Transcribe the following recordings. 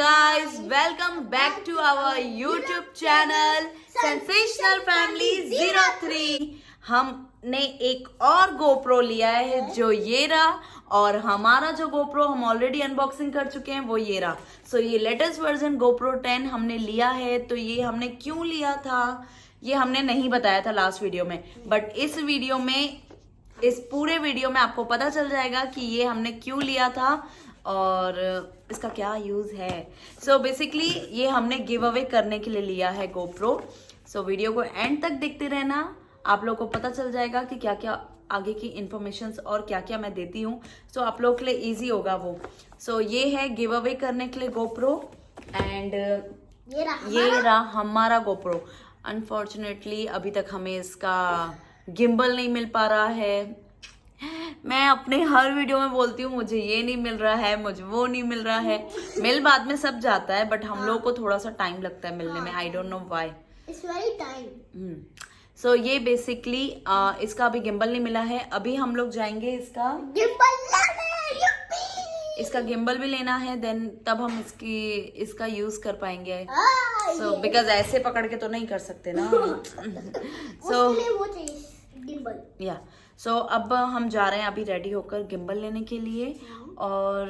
guys, welcome back to our YouTube channel Sensational Family 03। हमने एक और GoPro लिया है जो ये रहा, और हमारा जो GoPro हम ऑलरेडी अनबॉक्सिंग कर चुके हैं वो ये रहा। सो ये लेटेस्ट वर्जन GoPro 10 हमने लिया है। तो ये हमने क्यों लिया था ये हमने नहीं बताया था लास्ट वीडियो में, बट इस वीडियो में, इस पूरे वीडियो में आपको पता चल जाएगा कि ये हमने क्यों लिया था और इसका क्या यूज है। सो बेसिकली ये हमने गिव अवे करने के लिए लिया है GoPro। सो वीडियो को एंड तक देखते रहना, आप लोगों को पता चल जाएगा कि क्या क्या आगे की इंफॉर्मेशंस और क्या क्या मैं देती हूँ। सो आप लोगों के लिए इजी होगा वो। सो ये है गिव अवे करने के लिए GoPro, एंड ये रहा हमारा GoPro। अनफॉर्चुनेटली अभी तक हमें इसका गिम्बल नहीं मिल पा रहा है। मैं अपने हर वीडियो में बोलती हूँ मुझे ये नहीं मिल रहा है, मुझे वो नहीं मिल रहा है। मिल बाद में सब जाता है, बट हम लोगों को थोड़ा सा टाइम लगता है मिलने में। I don't know why. It's very time. So ये बेसिकली इसका अभी गिम्बल नहीं मिला है। अभी हम लोग जाएंगे इसका गिम्बल भी लेना है, देन तब हम इसका यूज कर पाएंगे। सो बिकॉज ऐसे पकड़ के तो नहीं कर सकते ना। या सो अब हम जा रहे हैं अभी रेडी होकर गिम्बल लेने के लिए, और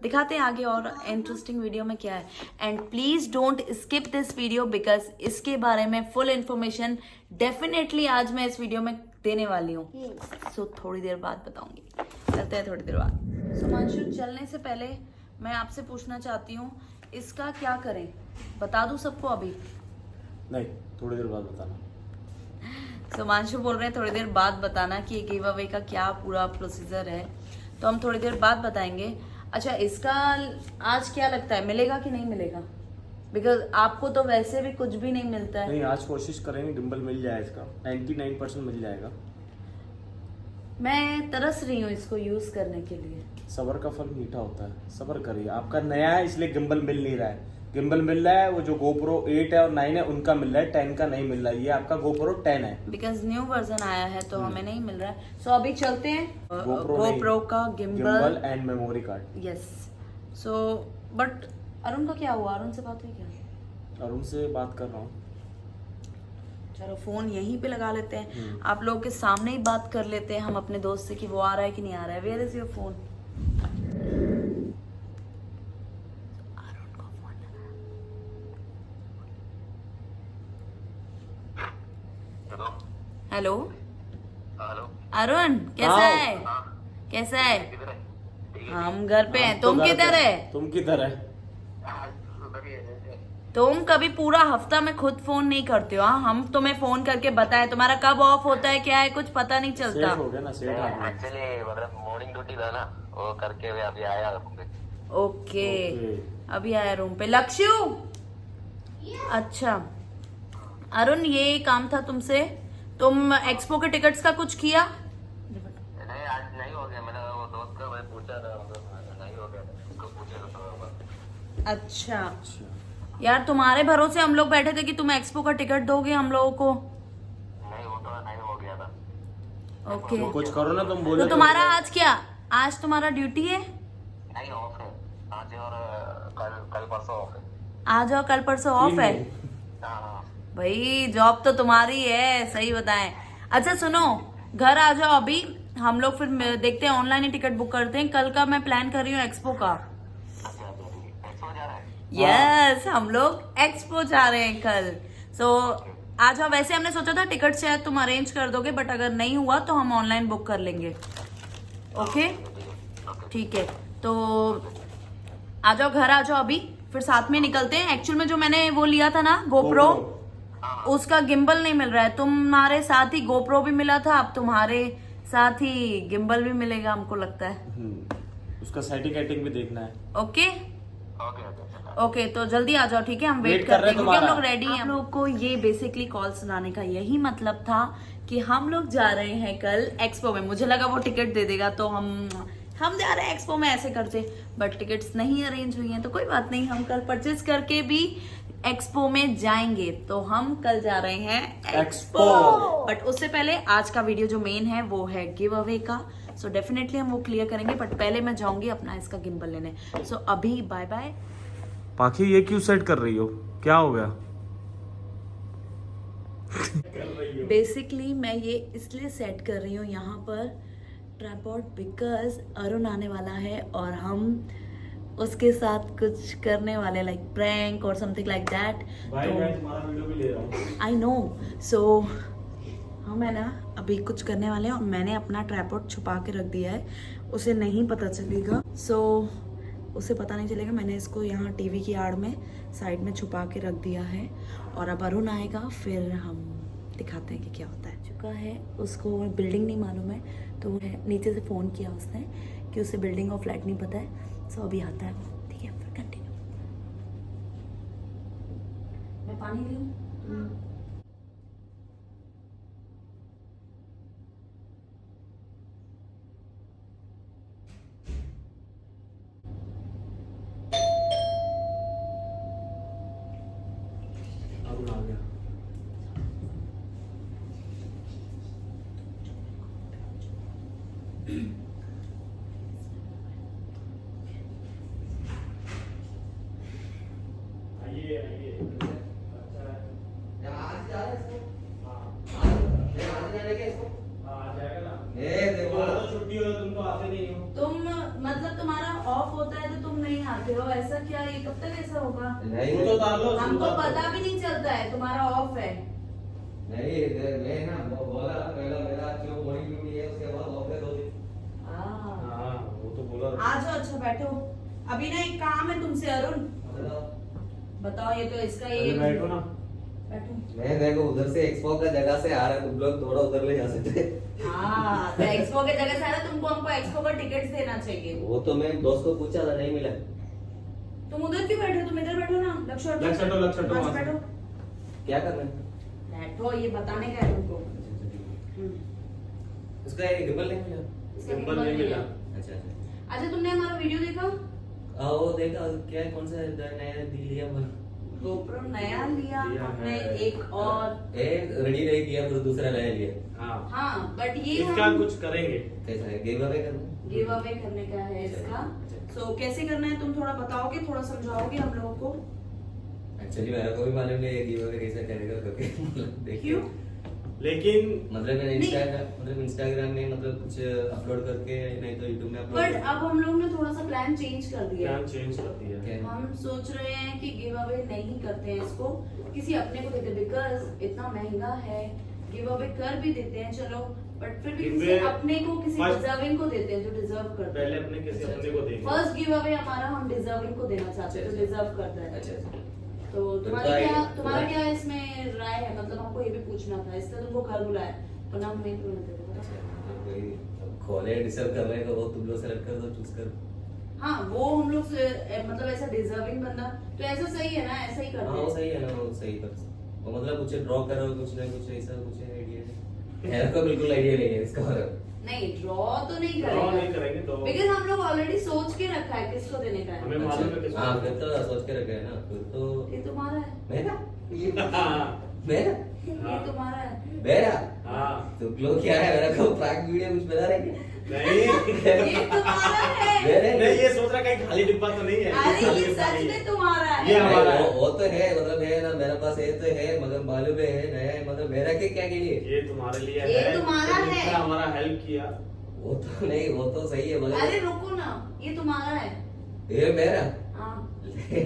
दिखाते हैं आगे और इंटरेस्टिंग वीडियो में क्या है। And please don't skip this video because इसके बारे में फुल इंफॉर्मेशन डेफिनेटली आज मैं इस वीडियो में देने वाली हूँ। सो थोड़ी देर बाद बताऊंगी, चलते हैं थोड़ी देर बाद। सुमांशु चलने से पहले मैं आपसे पूछना चाहती हूँ इसका क्या करें, बता दूं सबको अभी? नहीं, थोड़ी देर बाद बताना। सुमांशु बोल रहे हैं थोड़ी देर बाद बताना कि गिव अवे का क्या पूरा प्रोसीजर है, तो हम थोड़ी देर बाद बताएंगे। अच्छा, इसका आज क्या लगता है मिलेगा कि नहीं मिलेगा? बिकॉज आपको तो वैसे भी कुछ भी नहीं मिलता है। नहीं, आज कोशिश करेंगे गिम्बल मिल जाए, इसका 99% मिल जाएगा। मैं तरस रही हूँ इसको यूज करने के लिए। सबर का फल मीठा होता है, सबर करिए। आपका नया है इसलिए गिम्बल मिल नहीं रहा है। गिम्बल मिल रहा है वो जो GoPro 8 है और 9 है उनका मिल रहा है, 10 का नहीं मिल रहा है। ये आपका GoPro 10 है बिकॉज न्यू वर्जन आया है तो हमें नहीं मिल रहा है। सो अभी चलते हैं GoPro का gimbal and memory card. Yes. So but Arun का क्या हुआ? अरुण से बात हुई क्या? अरुण से बात कर रहा हूँ। चलो फोन यहीं पे लगा लेते हैं, आप लोगों के सामने ही बात कर लेते हैं हम अपने दोस्त से कि वो आ रहा है कि नहीं आ रहा है। Where is your phone? Arun को फोन लगा। हेलो हेलो अरुण, कैसा है? कैसा है? हम घर पे हैं। तुम किधर है? तुम किधर है? तुम कभी पूरा हफ्ता में खुद फोन नहीं करते हो। हम तुम्हें फोन करके बताए तुम्हारा कब ऑफ होता है क्या है कुछ पता नहीं चलता। सेट हो गया ना, सेट आ गया। एक्चुअली मतलब मॉर्निंग ड्यूटी था ना, वो करके हुए अभी आया रूम पे। ओके, अभी आया रूम पे। लक्ष्य, अच्छा अरुण ये काम था तुमसे, तुम एक्सपो के टिकट्स का कुछ किया? नहीं, आज नहीं हो गया। मैंने वो दोस्त का मैं पूछा था, मतलब नहीं हो गया, उसको पूछा था। अच्छा यार, तुम्हारे भरोसे हम लोग बैठे थे कि तुम एक्सपो का टिकट दोगे हम लोगों को। नहीं, वो तो नहीं हो गया था। ओके, तो कुछ करो ना, तुम बोलो। तो तुम्हारा आज क्या, आज तुम्हारा ड्यूटी है? नहीं, ऑफ है आज, और कल परसों ऑफ है। आज और कल परसों ऑफ है? हाँ, भाई जॉब तो तुम्हारी है, सही बताएं। अच्छा सुनो, घर आ जाओ अभी, हम लोग फिर देखते हैं, ऑनलाइन ही टिकट बुक करते हैं। कल का मैं प्लान कर रही हूँ एक्सपो का। एक्सपो जा रहा है। यस, हम लोग एक्सपो जा रहे हैं कल। सो आ जाओ। वैसे हमने सोचा था टिकट शायद तुम अरेंज कर दोगे, बट अगर नहीं हुआ तो हम ऑनलाइन बुक कर लेंगे। ओके ठीक है, तो आ जाओ, घर आ जाओ अभी, फिर साथ में निकलते हैं। एक्चुअल में जो मैंने वो लिया था ना GoPro, उसका गिम्बल नहीं मिल रहा है। तुम्हारे साथ ही GoPro भी मिला था, अब तुम्हारे साथ ही गिम्बल भी मिलेगा हमको लगता है। उसका सेटिंग भी देखना है। ओके ओके ओके, तो जल्दी आ जाओ, ठीक है? हम वेट करते हैं क्योंकि हम लोग रेडी हैं। हम लोग को ये बेसिकली कॉल सुनाने का यही मतलब था कि हम लोग जा रहे हैं कल एक्सपो में। मुझे लगा वो टिकट दे देगा तो हम जा रहे हैं एक्सपो में ऐसे करते, बट टिकट्स नहीं अरेंज हुई हैं। तो कोई बात नहीं, हम कल परचेज करके भी एक्सपो में जाएंगे। तो हम कल जा रहे हैं एक्सपो, बट उससे पहले आज का वीडियो जो मेन है वो है गिव अवे का। सो डेफिनेटली हम वो क्लियर करेंगे, बट पहले मैं जाऊंगी अपना इसका गिम्बल लेने। सो अभी बाय बाय। पाखी ये क्यों सेट कर रही हो, क्या हो गया? बेसिकली मैं ये इसलिए सेट कर रही हूँ यहाँ पर ट्राइपॉड, बिकॉज अरुण आने वाला है और हम उसके साथ कुछ करने वाले, लाइक प्रैंक और समथिंग लाइक दैट। तुम्हारा वीडियो भी ले रहा हूँ। आई नो, सो हम है ना अभी कुछ करने वाले हैं और मैंने अपना ट्राइपॉड छुपा के रख दिया है, उसे नहीं पता चलेगा। सो उसे पता नहीं चलेगा, मैंने इसको यहाँ टीवी की आड़ में साइड में छुपा के रख दिया है। और अब अरुण आएगा फिर हम दिखाते हैं कि क्या होता है। चुका है, उसको बिल्डिंग नहीं मालूम है, तो नीचे से फ़ोन किया उसने कि उसे बिल्डिंग और फ्लैट नहीं पता है। सो अभी आता है वो, ठीक है, फिर कंटिन्यू। मैं पानी लूँ? अरुण आ गया। आइए आइए, अच्छा है। आज जा रहे हैं आज जाने के इसको आ जाएगा ना। देखो तुम्हारा तो छुट्टी हो, तुम तो आते नहीं हो। तुम मतलब तुम्हारा ऑफ होता है तो तुम नहीं आते हो, ऐसा क्या? ये कब तक ऐसा होगा? नहीं वो तो उतार लो, हमको उतार लो। पता भी नहीं चलता है तुम्हारा ऑफ है। नहीं मैं ना बोला पहला मेरा जो मॉर्निंग ड्यूटी है उसके बाद ऑफिस हो गई। हाँ वो तो बोला। आ जाओ, अच्छा बैठो। अभी ना एक काम है तुमसे अरुण। बताओ, ये तो इसका अरे ये बैठो ना। बैठो। मैं देखो उधर से एक्सपो का जगह से आ रहा है, तुम लोग थोड़ा उधर ले जा सकते। हाँ, तो एक्सपो के जगह से आया, तुमको हमको एक्सपो का टिकट देना चाहिए। वो तो मैं दोस्त को पूछा था, नहीं मिला। तुम उधर क्यों बैठे हो? तुम इधर बैठो ना, लक्ष्य लक्ष्य हटो, लक्ष्य हटो, वहाँ वहाँ से से। बैठो। क्या करना है? बैठो, ये बताने का है तुमको। उसका ये गिम्बल नहीं मिला। इसका गिम्बल गिम्बल नहीं नहीं मिला। है। अच्छा अच्छा। अच्छा, तुमने हमारा वीडियो देखा? वो देखा क्या, कौन सा नया लिया मैंने? गोप्रो नया लिया लिया हमने, है। एक और एक रेडी नहीं किया, फिर दूसरा नया लिया। हाँ, हाँ, बट ये इसका हम कुछ करेंगे। कैसा है, गिव अवे करना? गिव अवे करने का है इसका। सो कैसे करना है तुम थोड़ा बताओगे, थोड़ा समझाओगे हम लोगों को? एक्चुअली मेरे को भी मालूम नहीं है गिव अवे कैसे करेगा करके। देखिए क्यों? लेकिन मतलब मैंने इंस्टाग्राम में मतलब कुछ अपलोड करके, नहीं तो यूट्यूब में बट अपलोड। अब हम लोग ने थोड़ा सा प्लान चेंज कर दिया प्लान है। चेंज कर दिया है। क्या? हम सोच रहे हैं कि गिव अवे नहीं करते हैं इसको, किसी अपने को देते, बिकॉज इतना महंगा है। गिव अवे कर भी देते हैं चलो, बट फिर भी Give किसी away- अपने को, किसी First- डिजर्विंग को देते हैं जो डिजर्व करते पहले हैं। अपने किसी अपने को देंगे। फर्स्ट गिव अवे हमारा हम डिजर्विंग को देना चाहते हैं, जो अच्छा। डिजर्व करता है। अच्छा अच्छा। तो तुम्हारा तो क्या, I- तुम्हारा क्या इसमें राय है? मतलब हमको ये भी पूछना था, इसलिए तुमको घर बुलाया, तो ना हम नहीं बोलते थे, पता? मतलब कोई खोले डिसर्व कर रहे हैं तो वो तुम लोग सेलेक्ट कर दो, चूज कर। हाँ, वो हम लोग मतलब ऐसा डिजर्विंग बंदा, तो ऐसा सही है ना, ऐसा ही करते हाँ वो हैं। सही है ना, वो सही कर। वो मतलब कुछ ड्रॉ करो, कुछ ना कुछ ऐसा कुछ आइडिया है। मेरे को बिल्कुल आइडिया नहीं है इसका। नहीं, ड्रॉ तो नहीं ड्रॉ नहीं करेंगे, करेंगे तो बिकॉज हम लोग ऑलरेडी सोच के रखा है किसको देने का हमें है। मालूम है किसको। हाँ फिर तो सोच के रखे है ना, फिर तो ये तुम्हारा है, मेरा हाँ, मेरा ये तुम्हारा है। मेरा हाँ, तुम लोग क्या है, मेरा को प्रैंक वीडियो कुछ बना रहे हैं नहीं ये तुम्हारा है। मेरे नहीं, ये सोच रहा कहीं खाली डिब्बा तो नहीं है। अरे खाली ये डिब्बा सच नहीं में है। तुम्हारा ये है। हमारा है। वो तो है, मतलब है ना, मेरे पास है तो है, मगर मालूम है नया है, मतलब मेरा के क्या के लिए? ये तुम्हारे लिए ये है। तुम्हारा तुमने है। इतना हमारा हेल्प किया। वो तो नहीं, वो तो सही है मगर अरे रुको ना, ये तुम्हारा है। ये मेरा हाँ, ले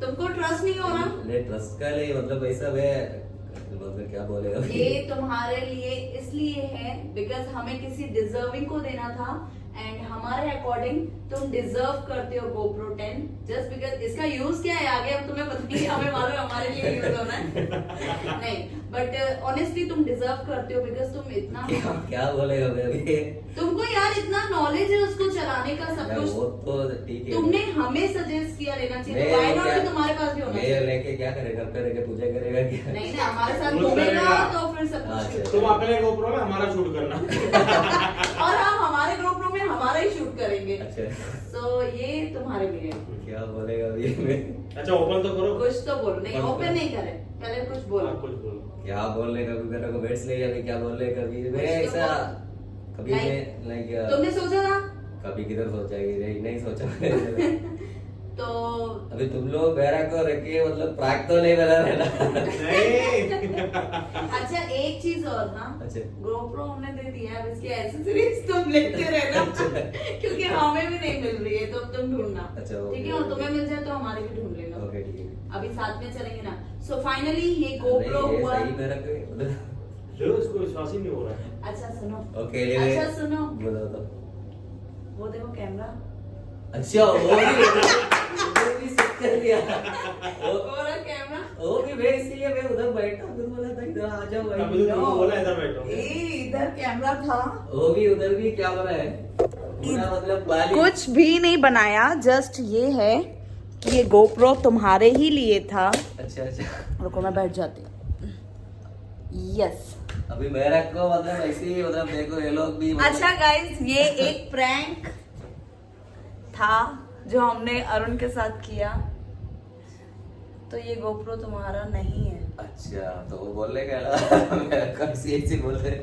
तुमको ट्रस्ट नहीं हो रहा? ट्रस्ट का नहीं, मतलब ऐसा मैं मतलब क्या बोलेगा ये तुम्हारे लिए इसलिए है बिकॉज हमें किसी डिजर्विंग को देना था, एंड हमारे अकॉर्डिंग तुम डिजर्व करते हो GoPro 10, जस्ट बिकॉज इसका यूज क्या है आगे अब तुम्हें पता नहीं, हमें मालूम है हमारे लिए यूज होना है। नहीं, बट ऑनेस्टली तुम डिजर्व करते हो बिकॉज तुम इतना, क्या बोलेगा मैं अभी? तुमको यार इतना नॉलेज है उसको चलाने का, सब यार, कुछ वो तो ठीक है। तुमने हमें सजेस्ट किया लेना चाहिए, मैं तो why not क्या- कि तुम्हारे पास भी होना मैं चाहिए। लेके क्या करेगा, घर पे रह के पूजा करेगा क्या? नहीं नहीं, हमारे साथ वो घूमेगा करेगा। तो फिर सब कुछ अच्छा। तुम अपने GoPro में हमारा शूट करना। और हम हमारे GoPro में हमारा ही शूट करेंगे। अच्छा सो ये तुम्हारे लिए है। क्या बोलेगा अभी मैं? अच्छा ओपन तो करो। कुछ तो बोलो। नहीं, बोलो। ओपन नहीं करे, पहले कुछ बोलो। हाँ, कुछ बोलो। क्या बोलने का भी, मेरे को बेट्स नहीं, अभी क्या बोलने का भी मैं कुछ तो ऐसा कभी लाइक तुमने सोचा था? कभी किधर सोचा कि नहीं सोचा तो अभी तुम लोग मेरा को रखिए मतलब प्राग तो नहीं बना रहना अच्छा एक चीज और ना, अच्छा। GoPro हमने दे दिया है, अब इसकी एक्सेसरीज तुम लेते रहना क्योंकि हमें भी नहीं मिल रही है, तो अब तुम ढूंढना। अच्छा, ओके, ठीक है, और ओके। तुम्हें मिल जाए तो हमारे भी ढूंढ लेना। ओके ठीक है। अभी साथ में चलेंगे ना। सो फाइनली ये GoPro नहीं, ये हुआ। सही मेरा को मतलब जो उसको विश्वास ही नहीं हो रहा है। अच्छा सुनो, ओके ले अच्छा सुनो, बोलो तो वो देखो कैमरा, अच्छा वो भी सेट कर दिया और कैमरा वो भी मैं इसीलिए मैं उधर बैठा फिर बोला था इधर आ जाओ भाई अभी तो बोला इधर बैठो। इधर कैमरा था। वो भी उधर भी क्या बोला है पूरा मतलब बाली कुछ भी नहीं बनाया, जस्ट ये है कि ये GoPro तुम्हारे ही लिए था। अच्छा अच्छा रुको मैं बैठ जाती हूँ। यस। अभी मेरा को मतलब ऐसे ही मतलब देखो ये लोग भी मतलब, अच्छा गाइस, ये एक प्रैंक था जो हमने अरुण के साथ किया, तो ये GoPro तुम्हारा नहीं है। अच्छा तो वो बोलने का मेरा को ऐसे बोल रहे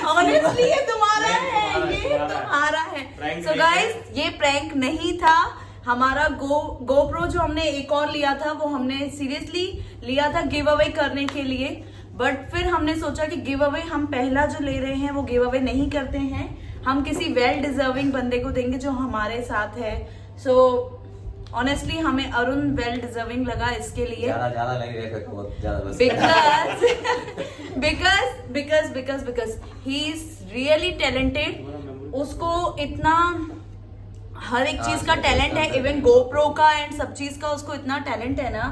ऑनेस्टली ये तुम्हारा नहीं, है, तुम्हारा ये है, तुम्हारा है। Prank सो नहीं गाइस ये प्रैंक नहीं था हमारा। GoPro जो हमने एक और लिया था वो हमने सीरियसली लिया था गिव अवे करने के लिए, बट फिर हमने सोचा कि गिव अवे हम पहला जो ले रहे हैं वो गिव अवे नहीं करते हैं, हम किसी वेल डिजर्विंग बंदे को देंगे जो हमारे साथ है। सो ऑनेस्टली हमें अरुण वेल डिजर्विंग लगा इसके लिए, ज्यादा ज्यादा नहीं रहे बहुत ज्यादा बस because he is really talented. उसको इतना हर एक चीज का टैलेंट है, इवन GoPro का एंड सब चीज का उसको इतना टैलेंट है ना।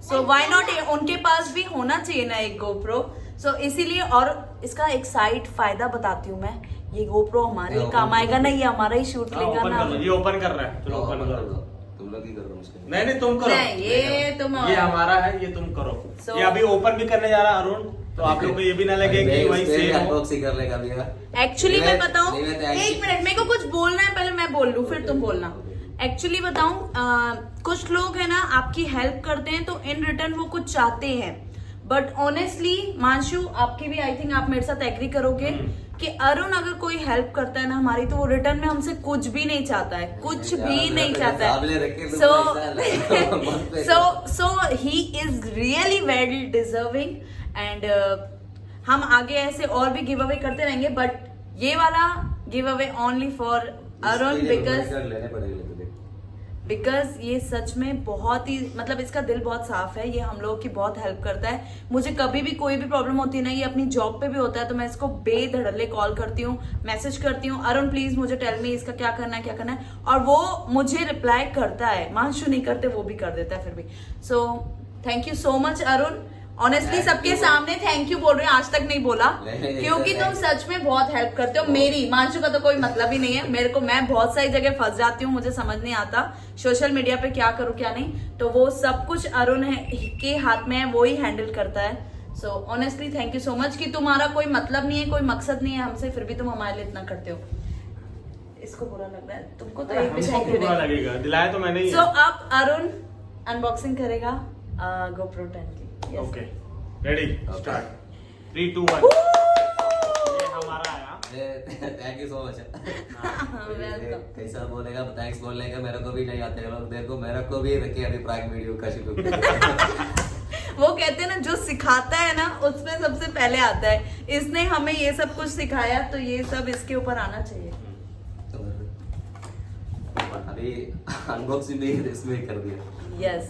सो व्हाई नॉट, उनके पास भी होना चाहिए ना एक GoPro। सो इसीलिए, और इसका एक साइड फायदा बताती हूँ मैं, ये GoPro हमारे ही काम आएगा ना, ये हमारा ही शूट लेगा ना। ये ओपन कर रहा है, चलो ओपन कर दो। तुम लोग ही करो मुश्किल नहीं तुम करो। नहीं, ये तुम ये हमारा है, ये तुम करो। So- ये अभी ओपन भी करने जा रहा है अरुण, तो आप लोग को ये भी ना लगे कि वही सेम हो। अनबॉक्सिंग कर लेगा भैया एक्चुअली मैं बताऊं, नहीं, मैं तो एक मिनट, मेरे को कुछ बोलना है, पहले मैं बोल लूं फिर तुम बोलना। एक्चुअली बताऊं, कुछ लोग है ना आपकी हेल्प करते हैं तो इन रिटर्न वो कुछ चाहते हैं, बट ऑनेस्टली मानशु आपकी भी, आई थिंक आप मेरे साथ एग्री करोगे कि अरुण अगर कोई हेल्प करता है ना हमारी, तो वो रिटर्न में हमसे कुछ भी नहीं चाहता है, कुछ भी नहीं चाहता है। So he is really very deserving and हम आगे ऐसे और भी गिव अवे करते रहेंगे, बट ये वाला give away only for Arun because ये सच में बहुत ही, मतलब इसका दिल बहुत साफ है, ये हम लोगों की बहुत हेल्प करता है। मुझे कभी भी कोई भी प्रॉब्लम होती है ना, ये अपनी जॉब पे भी होता है, तो मैं इसको बेधड़ल्ले कॉल करती हूँ, मैसेज करती हूँ, अरुण प्लीज मुझे टेल मी इसका क्या करना है क्या करना है, और वो मुझे रिप्लाई करता है। मानशु नहीं करते, वो भी कर देता है फिर भी। So thank you so much Arun, honestly सबके सामने थैंक यू बोल रहे हैं, आज तक नहीं बोला क्योंकि तुम सच में बहुत हेल्प करते हो मेरी। मानशु का तो कोई मतलब ही नहीं है मेरे को, मैं बहुत सारी जगह फंस जाती हूँ, मुझे समझ नहीं आता सोशल मीडिया पे क्या करूँ क्या नहीं, तो वो सब कुछ अरुण के हाथ में है, वो ही हैंडल करता है। So honestly thank you so much कि तुम्हारा कोई मतलब नहीं है, कोई मकसद नहीं है हमसे, फिर भी तुम हमारे लिए इतना करते हो। इसको बुरा लग रहा है तुमको, तो एक भी हमको थैंक यू बुरा लगेगा, दिलाया तो मैंने ही है। सो अब अरुण अनबॉक्सिंग करेगा GoPro 10 की। Yes. ओके रेडी स्टार्ट 3 2 1 ये हमारा आया। Thank you so much Welcome. कैसा बोलेगा, थैंक्स बोलने का मेरे को भी नहीं आते लोग, देखो मेरे को भी रखे अभी प्राइम वीडियो का शुरू वो कहते हैं ना जो सिखाता है ना उसमें सबसे पहले आता है, इसने हमें ये सब कुछ सिखाया, तो ये सब इसके ऊपर आना चाहिए। अभी अनबॉक्सिंग भी इसमें कर दिया। यस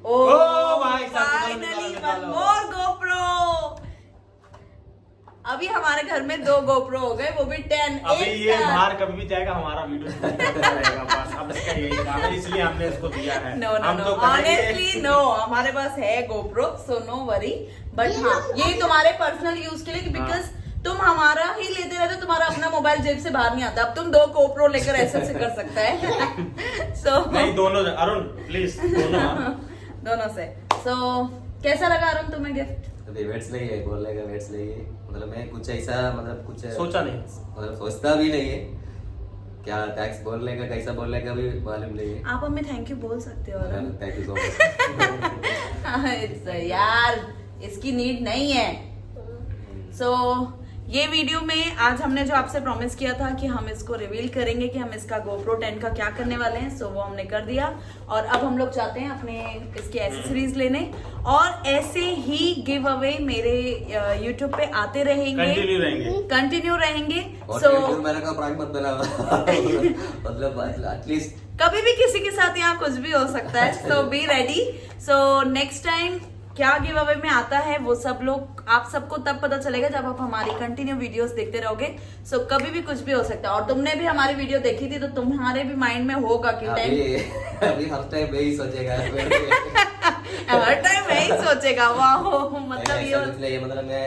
भाई साहब, फाइनली निकालो, वन मोर GoPro। अभी हमारे घर में 2 GoPro हो गए, वो भी 10। अभी ये बाहर कभी भी जाएगा हमारा वीडियो रहेगा बस, अब इसका यही काम है, इसलिए हमने इसको दिया है। नो नो हम नो, तो करेंगे। ऑनेस्टली नो, हमारे पास है GoPro, so no worry, but हाँ ये तुम्हारे पर्सनल यूज के लिए, बिकॉज तुम हमारा ही लेते रहते हो, तुम्हारा अपना मोबाइल जेब से बाहर नहीं आता, अब तुम 2 GoPro लेकर ऐसे से कर सकता है। सो नहीं दोनों अरुण प्लीज दोनों से। सो कैसा लगा अरुण तुम्हें गिफ्ट? अभी वेट्स नहीं है, बोलने का वेट्स नहीं है, मतलब मैं कुछ ऐसा मतलब कुछ सोचा नहीं, मतलब सोचता भी नहीं है, क्या टैक्स बोलने का कैसा बोलने का भी मालूम नहीं है। आप हमें थैंक यू बोल सकते हो Arun. Thank you so much. यार इसकी नीड नहीं है। सो ये वीडियो में आज हमने जो आपसे प्रॉमिस किया था कि हम इसको रिवील करेंगे कि हम इसका GoPro 10 का क्या करने वाले हैं, सो वो हमने कर दिया। और अब हम लोग जाते हैं अपने इसके एसेसरीज लेने, और ऐसे ही गिव अवे मेरे YouTube पे आते रहेंगे, कंटिन्यू रहेंगे। और मेरा का प्रैंक मत बना मतलब एटलीस्ट कभी भी किसी के साथ यहाँ कुछ भी हो सकता है, so be ready. So next time क्या गिव अवे में आता है वो सब लोग आप सबको तब पता चलेगा जब आप हमारी कंटिन्यू वीडियोस देखते रहोगे। सो कभी भी कुछ भी हो सकता है। और तुमने भी हमारी वीडियो देखी थी तो तुम्हारे भी माइंड में होगा कि अभी हर टाइम यही सोचेगा हर टाइम यही सोचेगा। वाह, मतलब ये मतलब मैं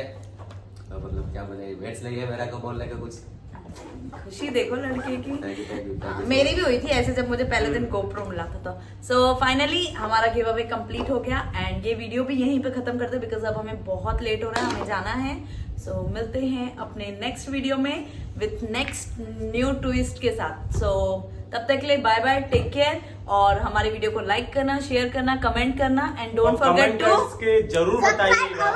मतलब क्या बोले वेट्स नहीं है मेरा को बोलने का कुछ। खुशी देखो लड़के की। Thank you. मेरी भी हुई थी ऐसे जब मुझे पहले दिन GoPro मिला था। तो सो फाइनली हमारा गिव अवे कंप्लीट हो गया एंड ये वीडियो भी यहीं पे खत्म करते बिकॉज अब हमें बहुत लेट हो रहा है, हमें जाना है। सो मिलते हैं अपने नेक्स्ट वीडियो में विथ नेक्स्ट न्यू ट्विस्ट के साथ। सो तब तक के लिए बाय बाय, टेक केयर। और हमारी वीडियो को लाइक करना, शेयर करना, कमेंट करना एंड डोंट फॉरगेट टू जरूर बताइएगा।